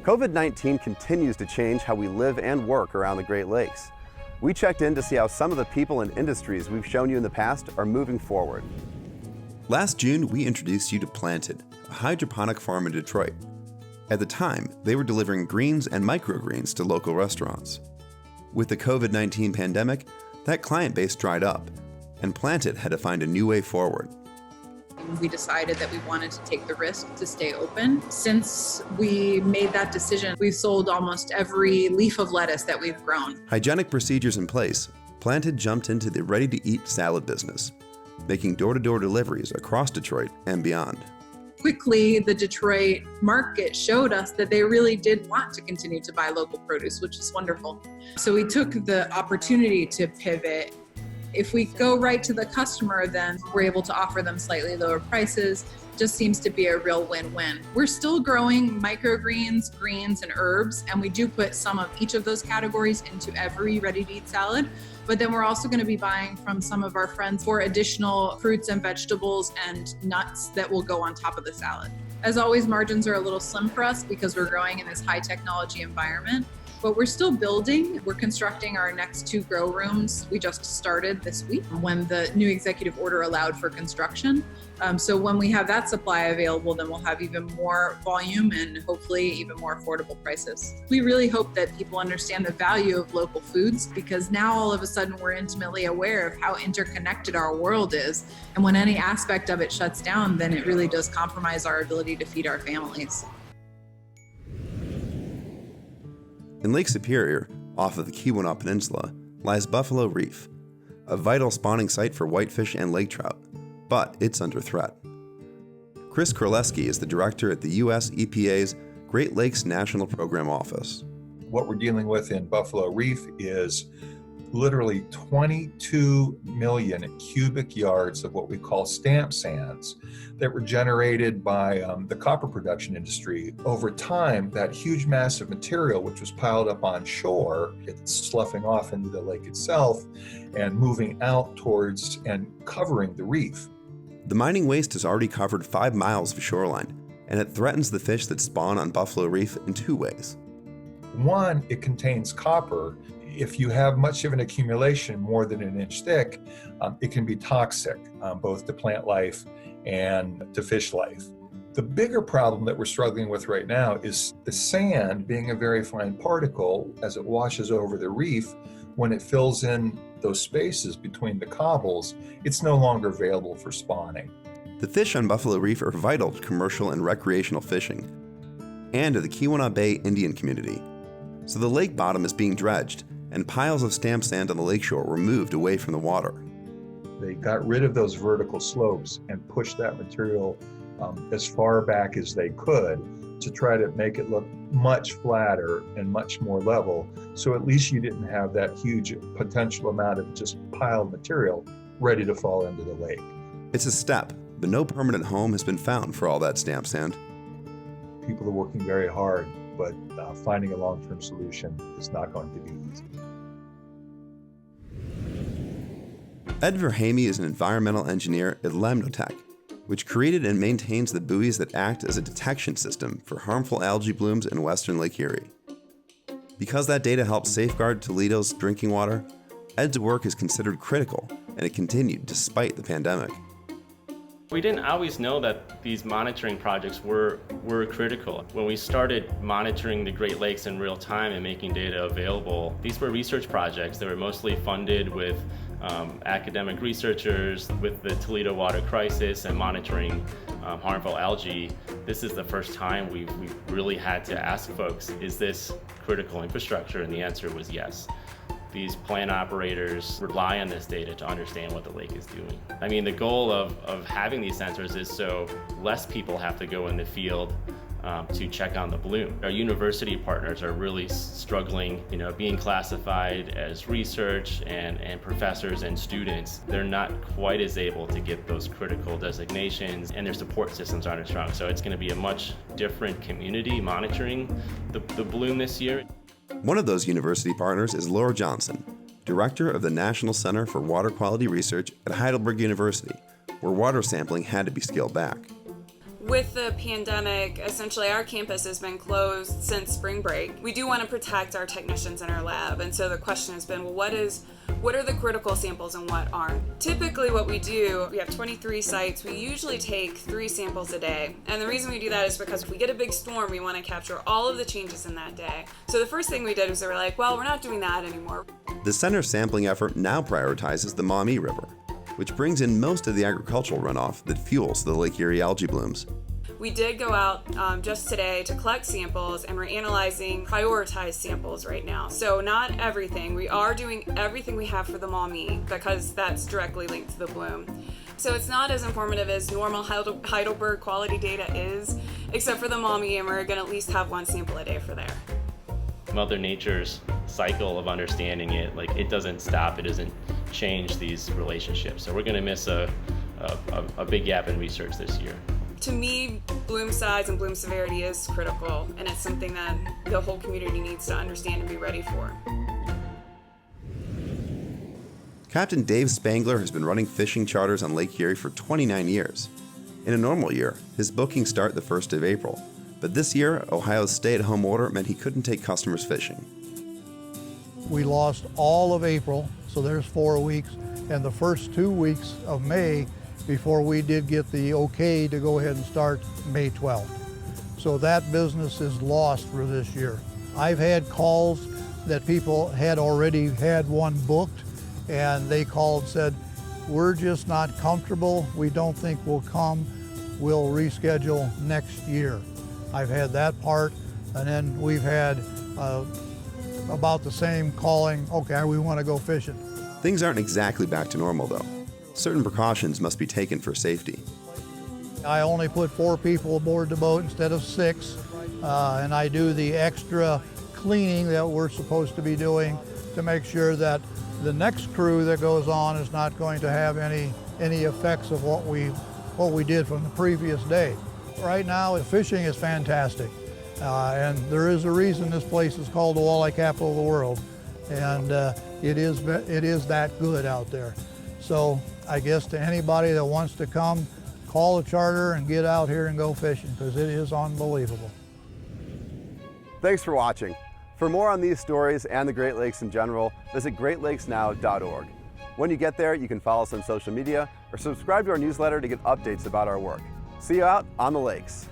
COVID-19 continues to change how we live and work around the Great Lakes. We checked in to see how some of the people and industries we've shown you in the past are moving forward. Last June, we introduced you to Planted, a hydroponic farm in Detroit. At the time, they were delivering greens and microgreens to local restaurants. With the COVID-19 pandemic, that client base dried up, and Planted had to find a new way forward. We decided that we wanted to take the risk to stay open. Since we made that decision, we've sold almost every leaf of lettuce that we've grown. Hygienic procedures in place, Planted jumped into the ready-to-eat salad business, making door-to-door deliveries across Detroit and beyond. Quickly, the Detroit market showed us that they really did want to continue to buy local produce, which is wonderful. So we took the opportunity to pivot. If we go right to the customer, then we're able to offer them slightly lower prices. Just seems to be a real win-win. We're still growing microgreens, greens, and herbs, and we do put some of each of those categories into every ready-to-eat salad. But then we're also going to be buying from some of our friends for additional fruits and vegetables and nuts that will go on top of the salad. As always, margins are a little slim for us because we're growing in this high technology environment. But we're still building. We're constructing our next 2 grow rooms. We just started this week when the new executive order allowed for construction. So when we have that supply available, then we'll have even more volume and hopefully even more affordable prices. We really hope that people understand the value of local foods, because now all of a sudden we're intimately aware of how interconnected our world is. And when any aspect of it shuts down, then it really does compromise our ability to feed our families. In Lake Superior, off of the Keweenaw Peninsula, lies Buffalo Reef, a vital spawning site for whitefish and lake trout, but it's under threat. Chris Korleski is the director at the U.S. EPA's Great Lakes National Program Office. What we're dealing with in Buffalo Reef is literally 22 million cubic yards of what we call stamp sands that were generated by the copper production industry. Over time, that huge mass of material, which was piled up on shore, it's sloughing off into the lake itself and moving out towards and covering the reef. The mining waste has already covered 5 miles of shoreline, and it threatens the fish that spawn on Buffalo Reef in 2 ways. One, it contains copper. If you have much of an accumulation, more than an inch thick, it can be toxic, both to plant life and to fish life. The bigger problem that we're struggling with right now is the sand being a very fine particle as it washes over the reef. When it fills in those spaces between the cobbles, it's no longer available for spawning. The fish on Buffalo Reef are vital to commercial and recreational fishing, and to the Keweenaw Bay Indian community. So the lake bottom is being dredged, and piles of stamp sand on the lakeshore were moved away from the water. They got rid of those vertical slopes and pushed that material as far back as they could to try to make it look much flatter and much more level. So at least you didn't have that huge potential amount of just piled material ready to fall into the lake. It's a step, but no permanent home has been found for all that stamp sand. People are working very hard, but finding a long-term solution is not going to be easy. Ed Verhamy is an environmental engineer at Lemnotech, which created and maintains the buoys that act as a detection system for harmful algae blooms in western Lake Erie. Because that data helps safeguard Toledo's drinking water, Ed's work is considered critical, and it continued despite the pandemic. We didn't always know that these monitoring projects were critical. When we started monitoring the Great Lakes in real time and making data available, these were research projects that were mostly funded with academic researchers, with the Toledo water crisis and monitoring harmful algae. This is the first time we've really had to ask folks, is this critical infrastructure? And the answer was yes. These plant operators rely on this data to understand what the lake is doing. I mean, the goal of having these sensors is so less people have to go in the field to check on the bloom. Our university partners are really struggling, being classified as research and professors and students. They're not quite as able to get those critical designations, and their support systems aren't as strong. So it's going to be a much different community monitoring the bloom this year. One of those university partners is Laura Johnson, director of the National Center for Water Quality Research at Heidelberg University, where water sampling had to be scaled back. With the pandemic, essentially our campus has been closed since spring break. We do want to protect our technicians in our lab, and so the question has been, well, what are the critical samples and what aren't? Typically what we do, we have 23 sites, we usually take 3 samples a day. And the reason we do that is because if we get a big storm, we want to capture all of the changes in that day. So the first thing we did was they were like, well, we're not doing that anymore. The center's sampling effort now prioritizes the Maumee River, which brings in most of the agricultural runoff that fuels the Lake Erie algae blooms. We did go out just today to collect samples, and we're analyzing prioritized samples right now. So not everything. We are doing everything we have for the Maumee because that's directly linked to the bloom. So it's not as informative as normal Heidelberg quality data is, except for the Maumee, and we're going to at least have 1 sample a day for there. Mother Nature's cycle of understanding it, like it doesn't stop, it doesn't change these relationships. So we're going to miss a big gap in research this year. To me, bloom size and bloom severity is critical, and it's something that the whole community needs to understand and be ready for. Captain Dave Spangler has been running fishing charters on Lake Erie for 29 years. In a normal year, his bookings start the 1st of April, but this year, Ohio's stay-at-home order meant he couldn't take customers fishing. We lost all of April, so there's 4 weeks, and the first 2 weeks of May before we did get the okay to go ahead and start May 12th. So that business is lost for this year. I've had calls that people had already had one booked, and they called and said, we're just not comfortable, we don't think we'll come, we'll reschedule next year. I've had that part, and then we've had about the same calling, okay, we want to go fishing. Things aren't exactly back to normal though. Certain precautions must be taken for safety. I only put 4 people aboard the boat instead of 6, and I do the extra cleaning that we're supposed to be doing to make sure that the next crew that goes on is not going to have any effects of what we did from the previous day. Right now, the fishing is fantastic, and there is a reason this place is called the walleye capital of the world, and it is that good out there. So I guess to anybody that wants to come, call a charter and get out here and go fishing, because it is unbelievable. Thanks for watching. For more on these stories and the Great Lakes in general, visit greatlakesnow.org. When you get there, you can follow us on social media or subscribe to our newsletter to get updates about our work. See you out on the lakes.